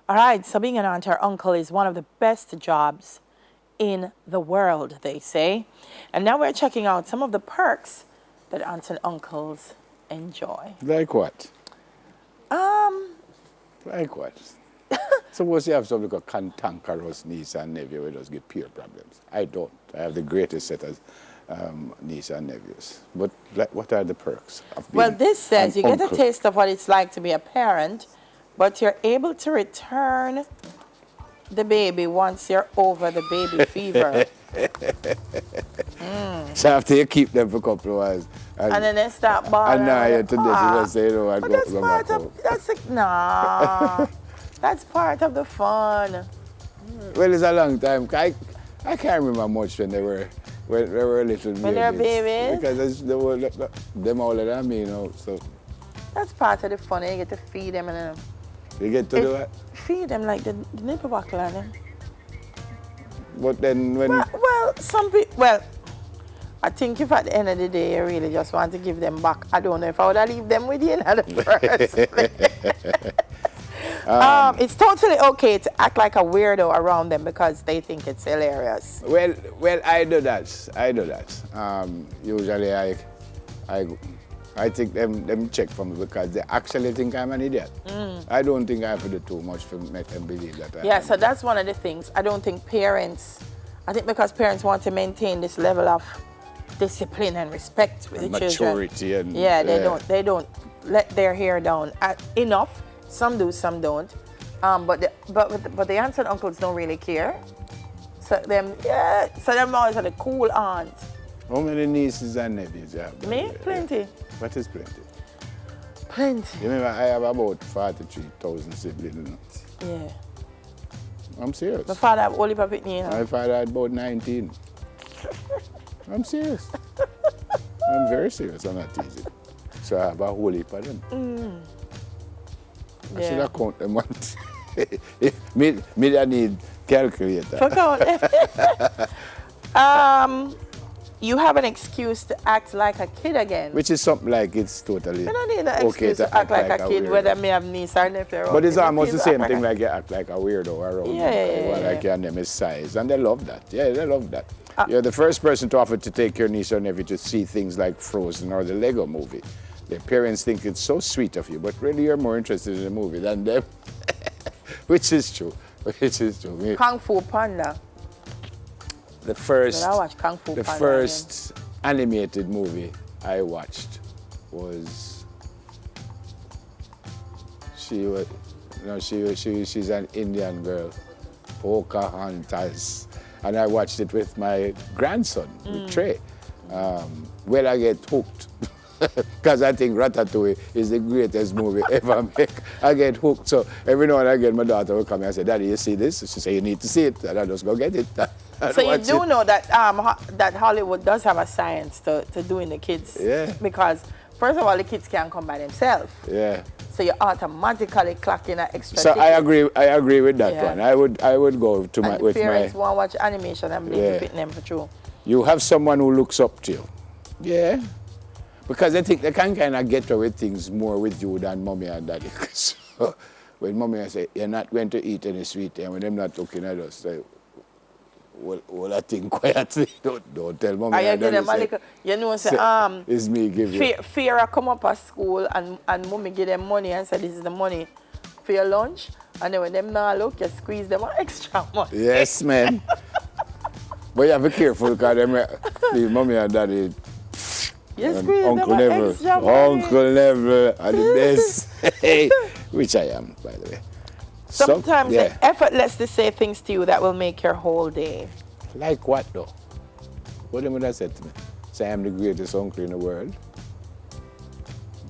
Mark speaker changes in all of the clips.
Speaker 1: All right, so being an aunt or uncle is one of the best jobs in the world, they say. And now we're checking out some of the perks that aunts and uncles enjoy.
Speaker 2: Like what?
Speaker 1: Um,
Speaker 2: Like what? Suppose you have something called cantankerous niece and nephew who just give peer problems. I don't. I have the greatest set of niece and nephews. But what are the perks of being
Speaker 1: well, this says
Speaker 2: an
Speaker 1: you get a
Speaker 2: uncle?
Speaker 1: taste of what it's like to be a parent, but you're able to return the baby once you're over the baby fever.
Speaker 2: So after you keep them for a couple of hours.
Speaker 1: And then they start bawling.
Speaker 2: And now you're to this, you just say, you know,
Speaker 1: But that's part of, nah, that's part of the fun.
Speaker 2: Well, it's a long time. I can't remember much when they were little babies.
Speaker 1: When they're babies?
Speaker 2: Because they were them older than me, you know. So
Speaker 1: That's part of the fun. You get to feed them and then
Speaker 2: you get to do it.
Speaker 1: feed them like the nipple buckle on them.
Speaker 2: But then when
Speaker 1: Well, some people, well, I think if at the end of the day you really just want to give them back, I don't know if I would have leave them with you in the first place. It's totally okay to act like a weirdo around them because they think it's hilarious.
Speaker 2: well, I do that. Usually I think them check for me because they actually think I'm an idiot. I don't think I have to do too much to make them believe that.
Speaker 1: Yeah, so that's one of the things. I don't think I think because parents want to maintain this level of discipline and respect with the
Speaker 2: maturity
Speaker 1: children.
Speaker 2: and
Speaker 1: Yeah, they don't let their hair down enough. Some do, some don't. But the aunts and uncles don't really care. So them always are the cool aunts.
Speaker 2: How many nieces and nephews you have?
Speaker 1: Me? Plenty.
Speaker 2: What is plenty?
Speaker 1: Plenty.
Speaker 2: You remember I have about 43,000 siblings.
Speaker 1: Yeah.
Speaker 2: I'm serious.
Speaker 1: My father have only puppet me.
Speaker 2: My father had about 19. I'm serious. I'm very serious. I'm not teasing. So I have a whole heap of them. I should have count them once. me I need calculator.
Speaker 1: For count. You have an excuse to act like a kid again.
Speaker 2: Which is something like it's totally
Speaker 1: You don't need an excuse to act like a kid, whether me have niece or nephew.
Speaker 2: But it's almost the same thing like you act like a weirdo around. Like your name is size. And they love that. Yeah, they love that. You're the first person to offer to take your niece or nephew to see things like Frozen or the Lego movie. Their parents think it's so sweet of you, but really you're more interested in the movie than them. Which is true.
Speaker 1: Kung Fu Panda.
Speaker 2: The first animated movie I watched was she's an Indian girl, Pocahontas, and I watched it with my grandson, with Trey. Well, I get hooked. Because I think Ratatouille is the greatest movie ever made. I get hooked. So every now and again, my daughter will come and say, Daddy, you see this? She say, you need to see it. And I just go get it.
Speaker 1: So you do know that that Hollywood does have a science to doing the kids.
Speaker 2: Yeah.
Speaker 1: Because, first of all, the kids can't come by themselves.
Speaker 2: Yeah.
Speaker 1: So you automatically clock in an extra
Speaker 2: So
Speaker 1: ticket.
Speaker 2: I agree with that one. I would go to
Speaker 1: and
Speaker 2: with
Speaker 1: parents
Speaker 2: my...
Speaker 1: want to watch animation and believe in them for true.
Speaker 2: You have someone who looks up to you. Yeah. Because they think they can kind of get away with things more with you than mommy and daddy. So when mommy say, you're not going to eat any sweet, and when they're not looking at us, say, well, I think quietly, don't tell mommy and daddy. Say,
Speaker 1: you know,
Speaker 2: it's me give you.
Speaker 1: Fear come up at school and mommy give them money and say, this is the money for your lunch. And then when them not look, you squeeze them extra money.
Speaker 2: Yes, man. But you have to be careful because them, mommy and daddy,
Speaker 1: you squeeze
Speaker 2: Uncle
Speaker 1: them
Speaker 2: Neville.
Speaker 1: extra money.
Speaker 2: Uncle Neville are the best. Which I am, by the way.
Speaker 1: Sometimes it's effortless to say things to you that will make your whole day.
Speaker 2: Like what, though? What them would have said to me? Say I'm the greatest uncle in the world?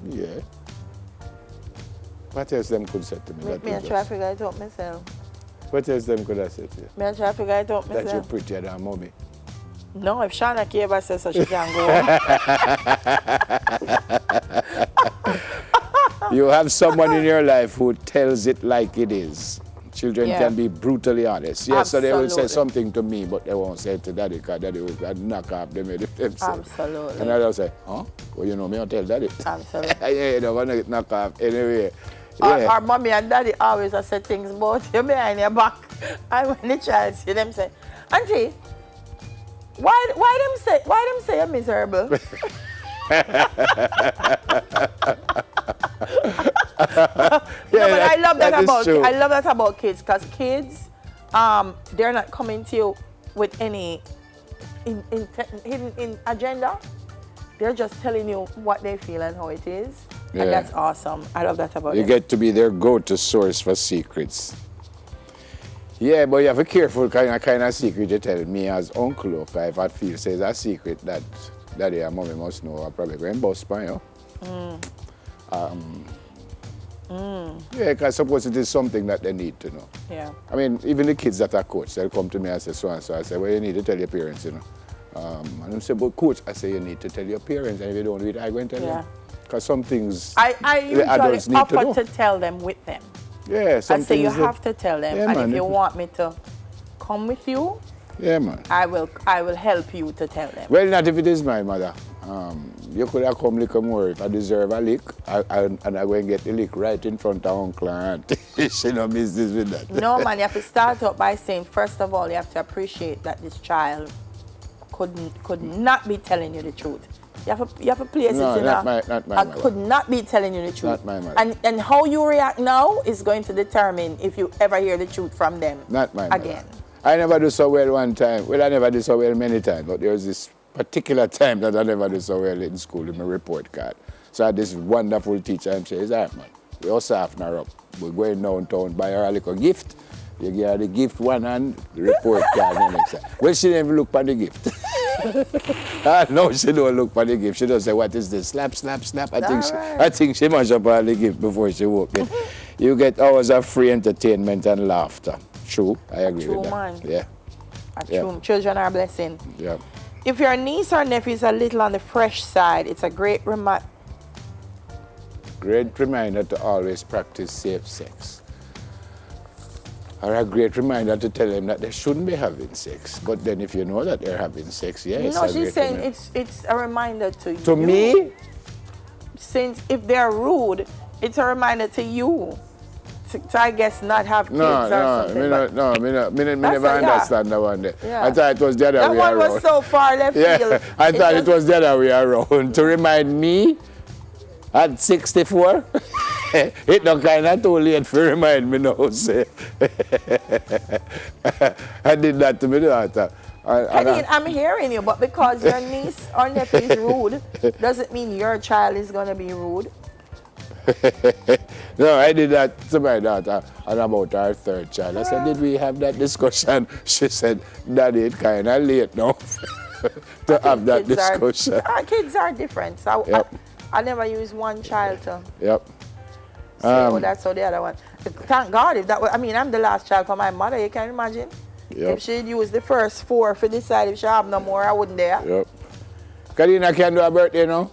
Speaker 2: Yeah. What else them could say to me?
Speaker 1: Me try to figure it out myself.
Speaker 2: What else them could have said to you?
Speaker 1: Me try to figure it out myself.
Speaker 2: That you're prettier than mommy.
Speaker 1: No, if Shana Kieva says so, she can go.
Speaker 2: You have someone in your life who tells it like it is. Children can be brutally honest. Yes, so they will say something to me, but they won't say it to daddy because daddy will knock off them themselves.
Speaker 1: Absolutely.
Speaker 2: And I'll say, huh? Well, you know me, I'll tell daddy.
Speaker 1: Absolutely.
Speaker 2: Yeah, you don't want to knock off anyway.
Speaker 1: Our mommy and daddy always say things about you behind your back. And when the child see them say, Auntie, why them say you're miserable? But I love that about kids, because kids, they're not coming to you with any hidden agenda. They're just telling you what they feel and how it is. Yeah. And that's awesome. I love that about it.
Speaker 2: You get to be their go-to source for secrets. Yeah, but you have a careful kind of secret you tell me as uncle. If I feel say a secret that daddy and mommy must know, I'm probably going to bust by you. Yeah, because suppose it is something that they need to know.
Speaker 1: Yeah.
Speaker 2: I mean, even the kids that are coach, they'll come to me and say so and so. I say, well, you need to tell your parents, you know. And they say, but coach, I say, you need to tell your parents, and if you don't do it, I'm going to tell them. Because some things
Speaker 1: I usually offer to tell them with them.
Speaker 2: Yeah,
Speaker 1: I say you have to tell them, and if you want me to come with you,
Speaker 2: yeah, man,
Speaker 1: I will help you to tell them.
Speaker 2: Well, not if it is my mother. You could have come lick more if I deserve a lick, and I go and get the lick right in front of uncle and auntie. She no business with that.
Speaker 1: No, man, you have to start out by saying, first of all, you have to appreciate that this child could not be telling you the truth. You have to place it in
Speaker 2: not my mother.
Speaker 1: Could not be telling you the truth.
Speaker 2: Not my mother.
Speaker 1: And how you react now is going to determine if you ever hear the truth from them.
Speaker 2: Not my mother.
Speaker 1: Again.
Speaker 2: I never do so well one time. Well, I never do so well many times, but there was this particular time that I never do so well in school in my report card. So I had this wonderful teacher and she says, all right, man, we all soften her up. We're going downtown, buy her a little gift. You give her the gift one hand, the report card the next hand. Well, she didn't even look for the gift. No, she don't look for the gift. She just say, what is this? Slap, slap, slap. I think she must have bought the gift before she walked in. You get hours of free entertainment and laughter. True, I agree with that.
Speaker 1: Man.
Speaker 2: Yeah.
Speaker 1: True. Children are a blessing.
Speaker 2: Yeah.
Speaker 1: If your niece or nephew is a little on the fresh side, it's a great reminder
Speaker 2: to always practice safe sex. Or a great reminder to tell them that they shouldn't be having sex. But then if you know that they're having sex, yes.
Speaker 1: No, she's saying it's a reminder to you.
Speaker 2: To me?
Speaker 1: Since if they're rude, it's a reminder to you. To I guess not have kids or something.
Speaker 2: Me never understand that one.
Speaker 1: Yeah.
Speaker 2: I thought it was the other way around.
Speaker 1: That one was so far left field.
Speaker 2: I thought it was the other way around. To remind me at 64, it not kind of too late to remind me now. Say. I did that to my daughter.
Speaker 1: I'm hearing you, but because your niece or nephew is rude, doesn't mean your child is going to be rude.
Speaker 2: No, I did that to my daughter and about our third child. I said, did we have that discussion? She said, Daddy, it's kind of late now to have that discussion.
Speaker 1: Our kids are different. So
Speaker 2: yep.
Speaker 1: I never use one child to.
Speaker 2: Yep.
Speaker 1: So that's how the other one. Thank God if that was, I mean, I'm the last child for my mother. You can imagine. Yep. If she'd use the first 4 for this side, if she have no more, I wouldn't dare.
Speaker 2: Yep. Karina can do a birthday now?